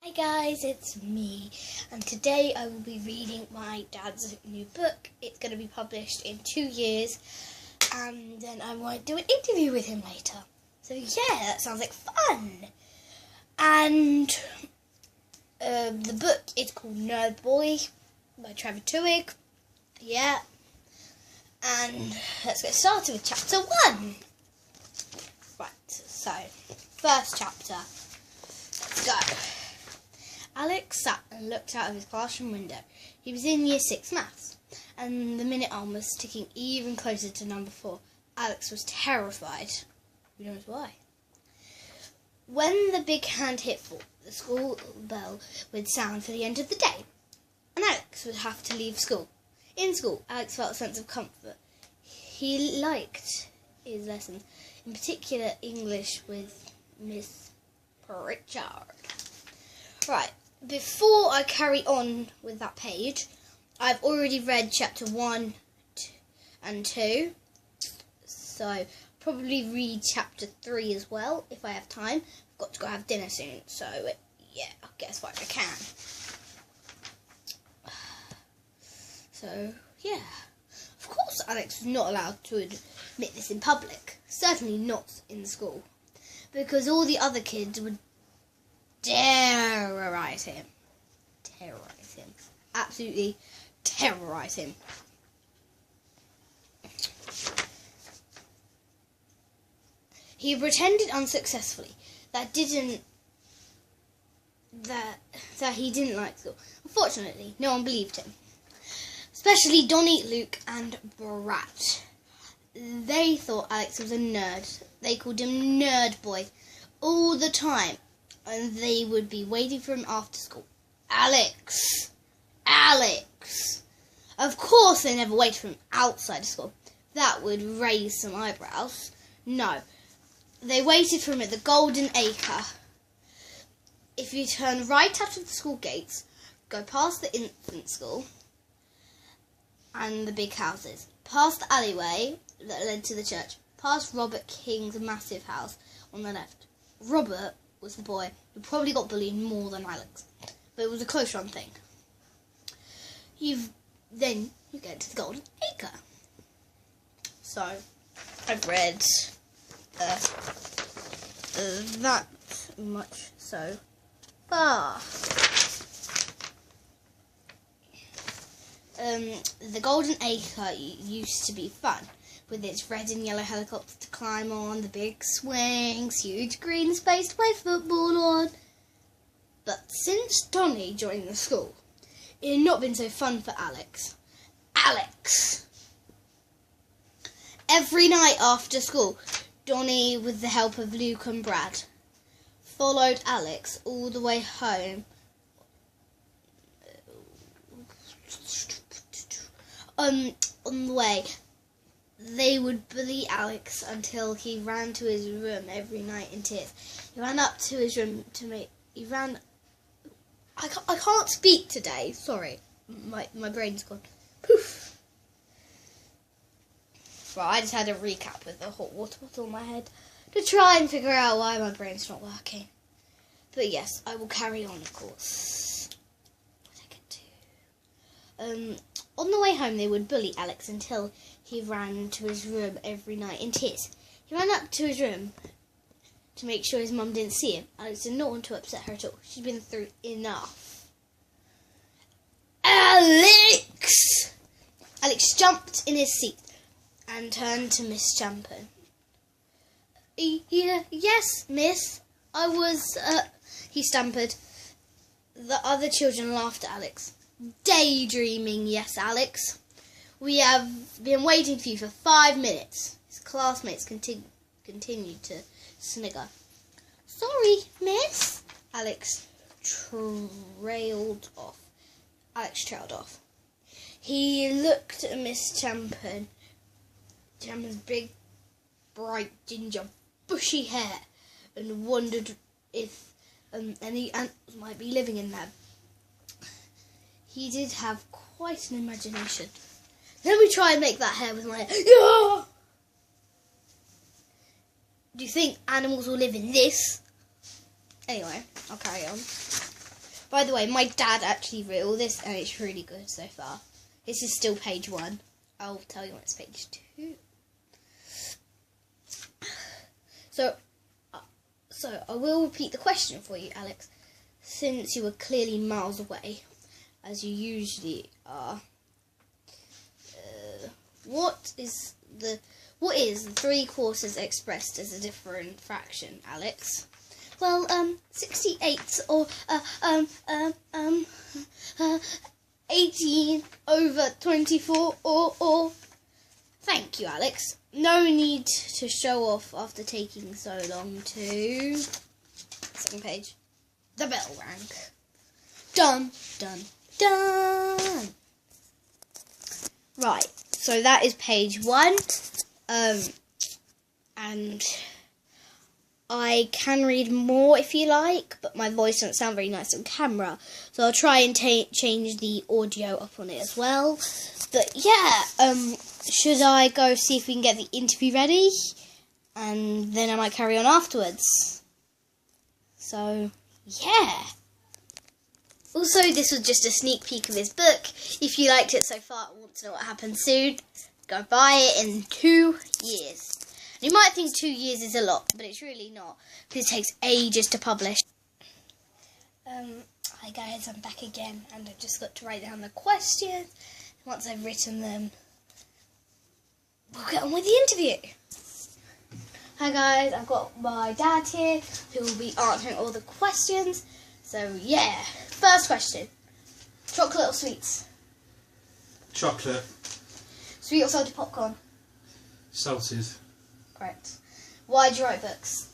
Hi guys, it's me, and today I will be reading my dad's new book. It's going to be published in 2 years, and then I might do an interview with him later. So yeah, that sounds like fun. And the book is called Nerd Boy by Trevor Twigg. Yeah. And let's get started with chapter 1. Right, so first chapter. Let's go. Alex sat and looked out of his classroom window. He was in Year 6 Maths, and the minute arm was ticking even closer to number 4. Alex was terrified. Who knows why? When the big hand hit 4, the school bell would sound for the end of the day, and Alex would have to leave school. In school, Alex felt a sense of comfort. He liked his lessons, in particular English with Miss Pritchard. Right, before I carry on with that page, I've already read chapter 1 and 2, so probably read chapter 3 as well if I have time. I've got to go have dinner soon, so yeah, I'll get as far as I can. So, yeah. Of course Alex was not allowed to admit this in public, certainly not in school, because all the other kids would terrorise him. Absolutely terrorise him. He pretended unsuccessfully that he didn't like school. Unfortunately, no one believed him. Especially Donnie, Luke and Brat. They thought Alex was a nerd. They called him Nerd Boy all the time. And they would be waiting for him after school. Alex! Of course they never waited for him outside of school. That would raise some eyebrows. No. They waited for him at the Golden Acre. If you turn right out of the school gates, go past the infant school and the big houses, past the alleyway that led to the church, past Robert King's massive house on the left. Robert was the boy who probably got bullied more than Alex, but it was a close run thing. Then you get to the Golden Acre. So I've read that much so far. The Golden Acre used to be fun, with its red and yellow helicopters to climb on, the big swings, huge green space to play football on. But since Donnie joined the school, it had not been so fun for Alex. Every night after school, Donnie, with the help of Luke and Brad, followed Alex all the way home. On the way, they would bully Alex until he ran to his room every night in tears. He ran up to his room I can't speak today. Sorry, my brain's gone poof. Well, I just had a recap with the hot water bottle on my head to try and figure out why my brain's not working. But yes, I will carry on, of course. What did I get to? On the way home, they would bully Alex until he ran to his room every night in tears. He ran up to his room to make sure his mum didn't see him. Alex did not want to upset her at all. She'd been through enough. Alex! Alex jumped in his seat and turned to Miss Champion. Yes, miss. I was, he stammered. The other children laughed at Alex. Daydreaming, yes, Alex. We have been waiting for you for 5 minutes. His classmates continued to snigger. Sorry, miss. Alex trailed off. He looked at Miss Champion. Champion's big, bright, ginger, bushy hair, and wondered if any animals might be living in there. He did have quite an imagination. Let me try and make that hair with my hair. Yeah! Do you think animals will live in this? Anyway, I'll carry on. By the way, my dad actually wrote all this, and it's really good so far. This is still page 1. I'll tell you when it's page 2. So I will repeat the question for you, Alex, since you were clearly miles away, as you usually are. What is the 3/4 expressed as a different fraction, Alex? Well, 68 or 18 over 24 or. Thank you, Alex. No need to show off after taking so long to. Second page. The bell rang. Done, done, done. Right, so that is page 1. And I can read more if you like, but my voice doesn't sound very nice on camera. So I'll try and change the audio up on it as well. But yeah, should I go see if we can get the interview ready? And then I might carry on afterwards. So, yeah. Also, this was just a sneak peek of his book. If you liked it so far and want to know what happens soon, go buy it in 2 years. You might think 2 years is a lot, but it's really not, because it takes ages to publish. Hi guys, I'm back again, and I've just got to write down the questions. Once I've written them, we'll get on with the interview. Hi guys, I've got my dad here, who will be answering all the questions. So yeah, first question. Chocolate or sweets? Chocolate. Sweet or salted popcorn? Salted. Correct. Why do you write books?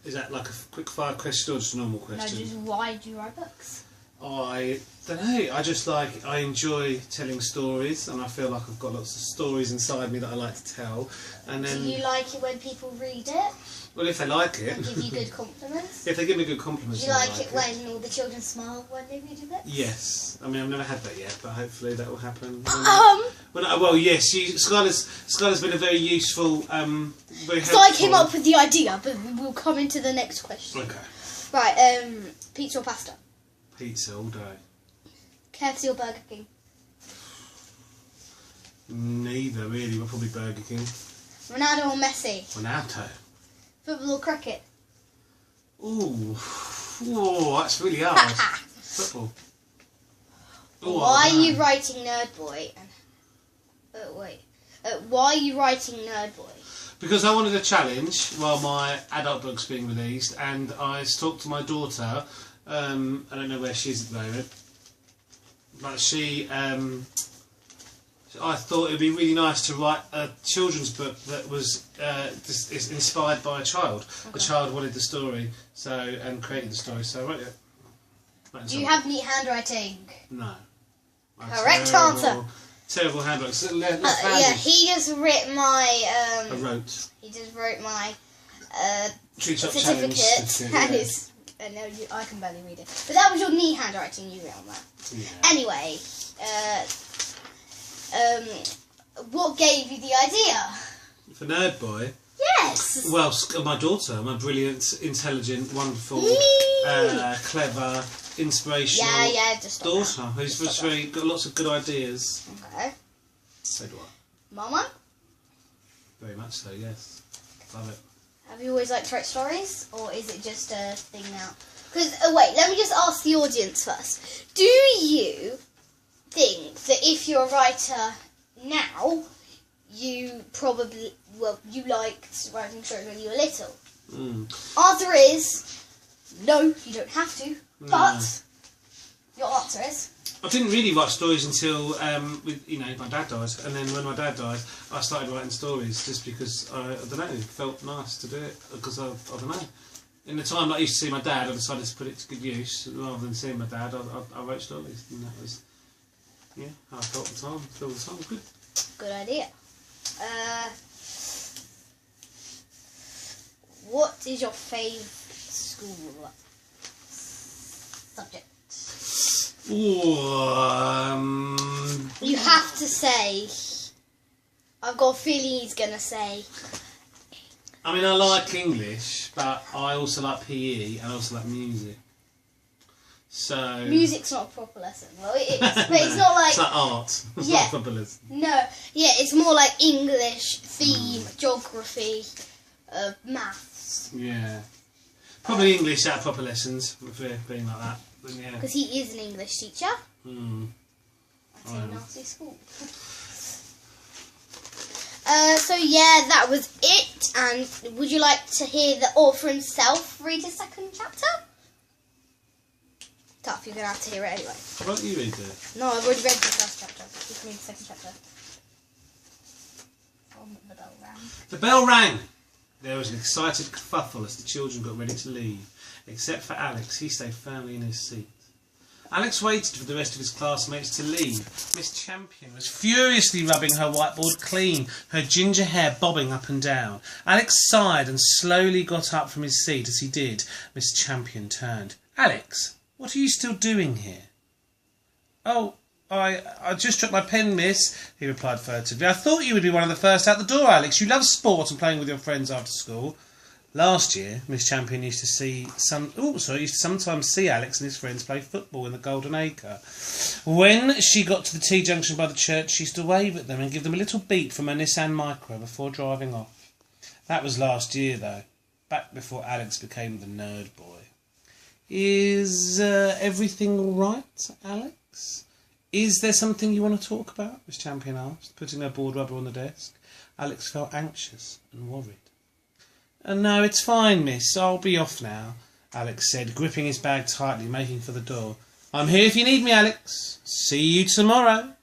Is that like a quick fire question or just a normal question? No, just why do you write books? I don't know. I enjoy telling stories, and I feel like I've got lots of stories inside me that I like to tell. And then, do you like it when people read it? Well, if they like it. And give you good compliments? If they give me good compliments. Do you like it when all the children smile when they read your books? Yes. I mean, I've never had that yet, but hopefully that will happen. Well, yes. Skylar's been a very useful, very helpful. So I came up with the idea, but we'll come into the next question. Okay. Right, pizza or pasta? Pizza all day. KFC or Burger King? Neither, really. We're probably Burger King. Ronaldo or Messi? Ronaldo. Football or cricket? Ooh, that's really hard. Football. Why are you writing Nerd Boy? Why are you writing Nerd Boy? Because I wanted a challenge while my adult book's being released, and I talked to my daughter. I don't know where she is at the moment, but I thought it would be really nice to write a children's book that was is inspired by a child. Okay. The child wanted the story, and created the story. So I wrote it. Do you have neat handwriting? No. Correct answer. Terrible handwriting. Yeah, he just wrote my. He just wrote my certificate, and I can barely read it. But that was your neat handwriting you wrote on that. Yeah. Anyway, what gave you the idea? For Nerd Boy? Yes! Well, my daughter, my brilliant, intelligent, wonderful, clever, inspirational daughter, who's got lots of good ideas. Okay. So do I. Mama? Very much so, yes. Love it. Have you always liked to write stories, or is it just a thing now? Because, wait, let me just ask the audience first. Do you think that if you're a writer now, you probably, you liked writing stories when you were little? Answer is, no, you don't have to, but your answer is? I didn't really write stories until, my dad died, and then when my dad died, I started writing stories just because, I don't know, it felt nice to do it, because I don't know. In the time that I used to see my dad, I decided to put it to good use. Rather than seeing my dad, I wrote stories, and that was, how I felt the time. Good. Good idea. What is your favourite school subject? You have to say. I've got a feeling he's going to say. I mean, I like English, but I also like PE and I also like music. So music's not a proper lesson. Well, it is, but it's not like it's like art. It's yeah. not a proper lesson. No, yeah, it's more like English, theme, geography, maths. Yeah, probably English at proper lessons if we're being like that. But yeah, Because he is an English teacher. That's a Wow. nasty school. So yeah, that was it. And would you like to hear the author himself read his second chapter? Tough, you're going to have to hear it anyway. why don't you read it? No, I've already read the first chapter. You can read the second chapter. The bell rang. The bell rang. There was an excited kerfuffle as the children got ready to leave. Except for Alex, he stayed firmly in his seat. Alex waited for the rest of his classmates to leave. Miss Champion was furiously rubbing her whiteboard clean, her ginger hair bobbing up and down. Alex sighed and slowly got up from his seat. As he did, Miss Champion turned. Alex, what are you still doing here? Oh, I just dropped my pen, miss, he replied furtively. I thought you would be one of the first out the door, Alex. You love sport and playing with your friends after school. Last year, Miss Champion used to sometimes see Alex and his friends play football in the Golden Acre. When she got to the T-junction by the church, she used to wave at them and give them a little beat from her Nissan Micra before driving off. That was last year, though, back before Alex became the nerd boy. Is everything all right, Alex? Is there something you want to talk about? Miss Champion asked, putting her board rubber on the desk. Alex felt anxious and worried. No, it's fine, miss. I'll be off now, Alex said, gripping his bag tightly, making for the door. I'm here if you need me, Alex. See you tomorrow.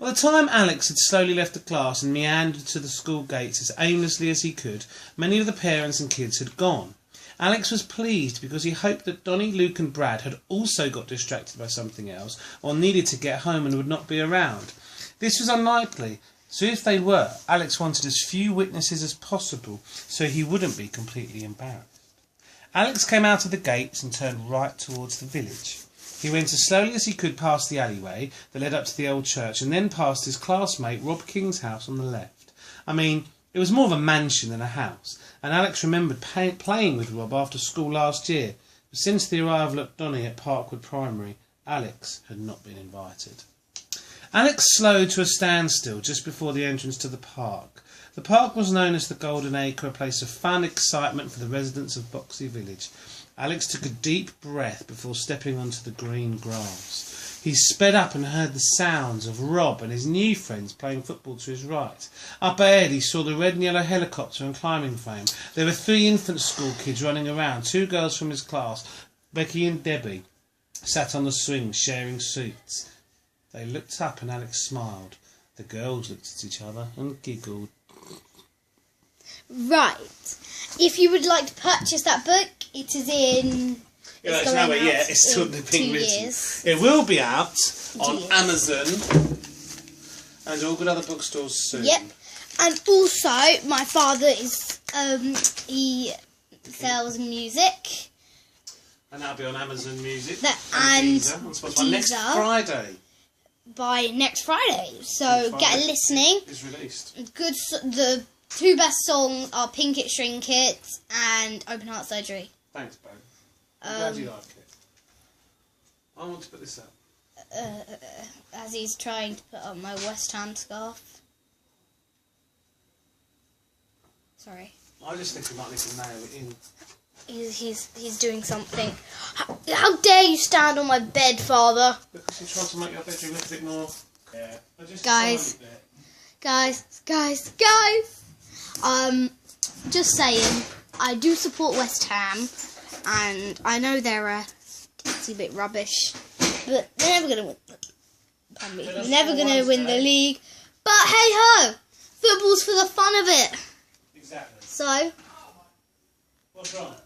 By the time Alex had slowly left the class and meandered to the school gates as aimlessly as he could, many of the parents and kids had gone. Alex was pleased because he hoped that Donnie, Luke and Brad had also got distracted by something else or needed to get home and would not be around. This was unlikely, so if they were, Alex wanted as few witnesses as possible so he wouldn't be completely embarrassed. Alex came out of the gates and turned right towards the village. He went as slowly as he could past the alleyway that led up to the old church and then past his classmate Rob King's house on the left. I mean, it was more of a mansion than a house, and Alex remembered playing with Rob after school last year, but since the arrival of Donnie at Parkwood Primary, Alex had not been invited. Alex slowed to a standstill just before the entrance to the park. The park was known as the Golden Acre, a place of fun excitement for the residents of Boxey Village. Alex took a deep breath before stepping onto the green grass. He sped up and heard the sounds of Rob and his new friends playing football to his right. Up ahead he saw the red and yellow helicopter and climbing frame. There were 3 infant school kids running around. 2 girls from his class, Becky and Debbie, sat on the swing sharing seats. They looked up and Alex smiled. The girls looked at each other and giggled. Right. If you would like to purchase that book, it is in... It's still being 2 written. years. It will be out on 2 years. Amazon and all good other bookstores soon. Yep. And also, my father is... he sells music. And that'll be on Amazon Music And Deezer on Spotify next Deezer. Friday. By next Friday. So Next get a Friday listening. It's released. The 2 best songs are Pink It, Shrink It and Open Heart Surgery. Thanks, babe. I'm glad you like it. I want to put this up. As he's trying to put on my West Ham scarf. Sorry. I just think we might need to nail it in. He's doing something. How dare you stand on my bed, Father? Because you tried to make your bedroom look a bit more... Yeah. Guys. Just saying, I do support West Ham, and I know they're a bit rubbish, but they're never going to win. Pardon me. They're never going to win the league. But hey ho, football's for the fun of it. Exactly. So. What's wrong?